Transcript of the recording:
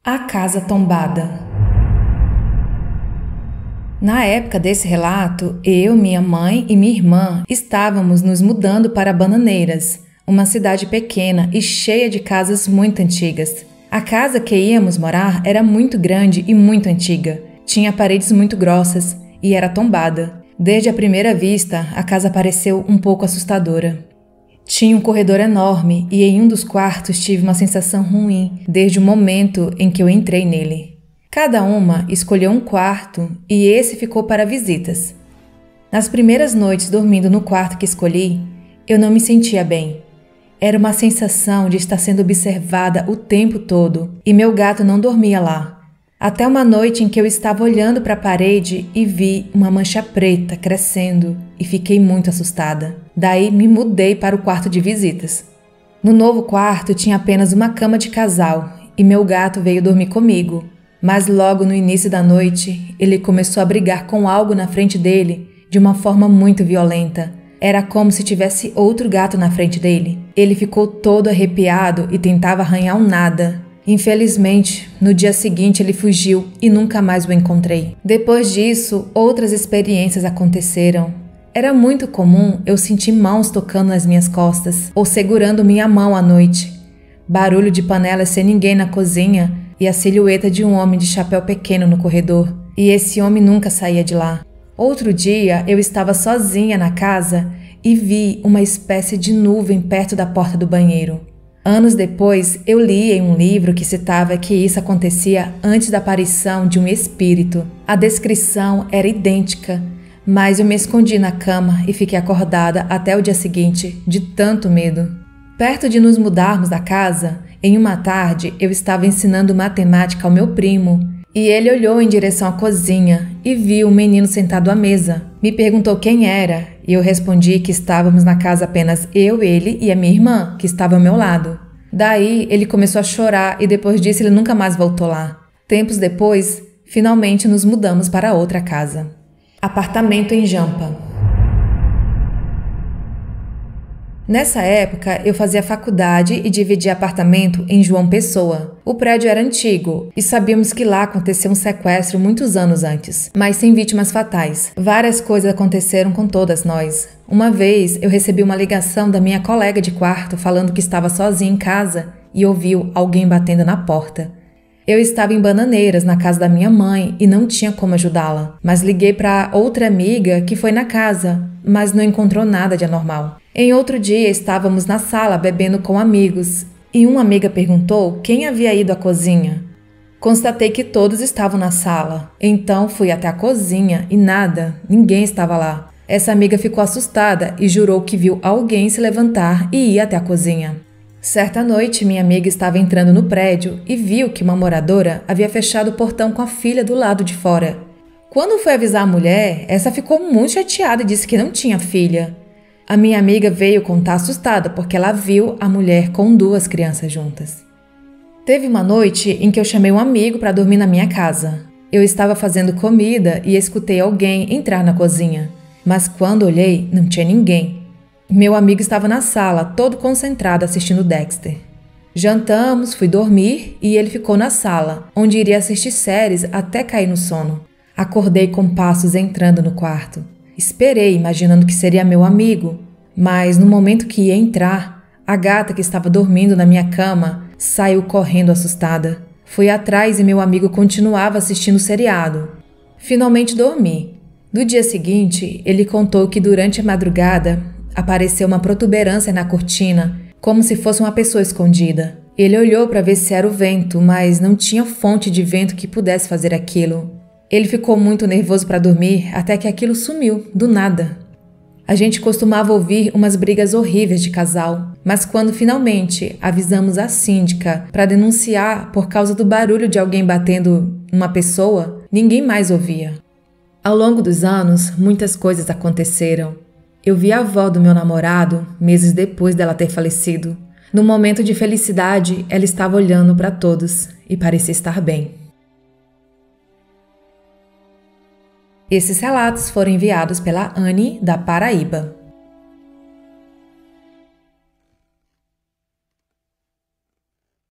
A casa tombada. Na época desse relato, eu, minha mãe e minha irmã estávamos nos mudando para Bananeiras, uma cidade pequena e cheia de casas muito antigas. A casa que íamos morar era muito grande e muito antiga. Tinha paredes muito grossas e era tombada. Desde a primeira vista, a casa pareceu um pouco assustadora. Tinha um corredor enorme e em um dos quartos tive uma sensação ruim desde o momento em que eu entrei nele. Cada uma escolheu um quarto e esse ficou para visitas. Nas primeiras noites dormindo no quarto que escolhi, eu não me sentia bem. Era uma sensação de estar sendo observada o tempo todo e meu gato não dormia lá. Até uma noite em que eu estava olhando para a parede e vi uma mancha preta crescendo e fiquei muito assustada. Daí me mudei para o quarto de visitas. No novo quarto tinha apenas uma cama de casal e meu gato veio dormir comigo. Mas logo no início da noite, ele começou a brigar com algo na frente dele de uma forma muito violenta. Era como se tivesse outro gato na frente dele. Ele ficou todo arrepiado e tentava arranhar um nada. Infelizmente, no dia seguinte ele fugiu e nunca mais o encontrei. Depois disso, outras experiências aconteceram. Era muito comum eu sentir mãos tocando nas minhas costas ou segurando minha mão à noite. Barulho de panelas sem ninguém na cozinha e a silhueta de um homem de chapéu pequeno no corredor. E esse homem nunca saía de lá. Outro dia eu estava sozinha na casa e vi uma espécie de nuvem perto da porta do banheiro. Anos depois, eu li em um livro que citava que isso acontecia antes da aparição de um espírito. A descrição era idêntica, mas eu me escondi na cama e fiquei acordada até o dia seguinte, de tanto medo. Perto de nos mudarmos da casa, em uma tarde eu estava ensinando matemática ao meu primo e ele olhou em direção à cozinha e viu um menino sentado à mesa. Me perguntou quem era e eu respondi que estávamos na casa apenas eu, ele e a minha irmã, que estava ao meu lado. Daí ele começou a chorar e depois disso ele nunca mais voltou lá. Tempos depois, finalmente nos mudamos para outra casa. Apartamento em Jampa. Nessa época, eu fazia faculdade e dividia apartamento em João Pessoa. O prédio era antigo e sabíamos que lá aconteceu um sequestro muitos anos antes, mas sem vítimas fatais. Várias coisas aconteceram com todas nós. Uma vez, eu recebi uma ligação da minha colega de quarto falando que estava sozinha em casa e ouviu alguém batendo na porta. Eu estava em Bananeiras, na casa da minha mãe, e não tinha como ajudá-la, mas liguei para outra amiga que foi na casa, mas não encontrou nada de anormal. Em outro dia, estávamos na sala bebendo com amigos e uma amiga perguntou quem havia ido à cozinha. Constatei que todos estavam na sala, então fui até a cozinha e nada, ninguém estava lá. Essa amiga ficou assustada e jurou que viu alguém se levantar e ir até a cozinha. Certa noite, minha amiga estava entrando no prédio e viu que uma moradora havia fechado o portão com a filha do lado de fora. Quando foi avisar a mulher, essa ficou muito chateada e disse que não tinha filha. A minha amiga veio contar assustada porque ela viu a mulher com 2 crianças juntas. Teve uma noite em que eu chamei um amigo para dormir na minha casa. Eu estava fazendo comida e escutei alguém entrar na cozinha, mas quando olhei, não tinha ninguém. Meu amigo estava na sala, todo concentrado assistindo Dexter. Jantamos, fui dormir e ele ficou na sala, onde iria assistir séries até cair no sono. Acordei com passos entrando no quarto. Esperei, imaginando que seria meu amigo, mas no momento que ia entrar, a gata que estava dormindo na minha cama saiu correndo assustada. Fui atrás e meu amigo continuava assistindo o seriado. Finalmente dormi. No dia seguinte, ele contou que durante a madrugada apareceu uma protuberância na cortina, como se fosse uma pessoa escondida. Ele olhou para ver se era o vento, mas não tinha fonte de vento que pudesse fazer aquilo. Ele ficou muito nervoso para dormir até que aquilo sumiu, do nada. A gente costumava ouvir umas brigas horríveis de casal, mas quando finalmente avisamos a síndica para denunciar por causa do barulho de alguém batendo numa pessoa, ninguém mais ouvia. Ao longo dos anos, muitas coisas aconteceram. Eu vi a avó do meu namorado meses depois dela ter falecido. No momento de felicidade, ela estava olhando para todos e parecia estar bem. Esses relatos foram enviados pela Anne, da Paraíba.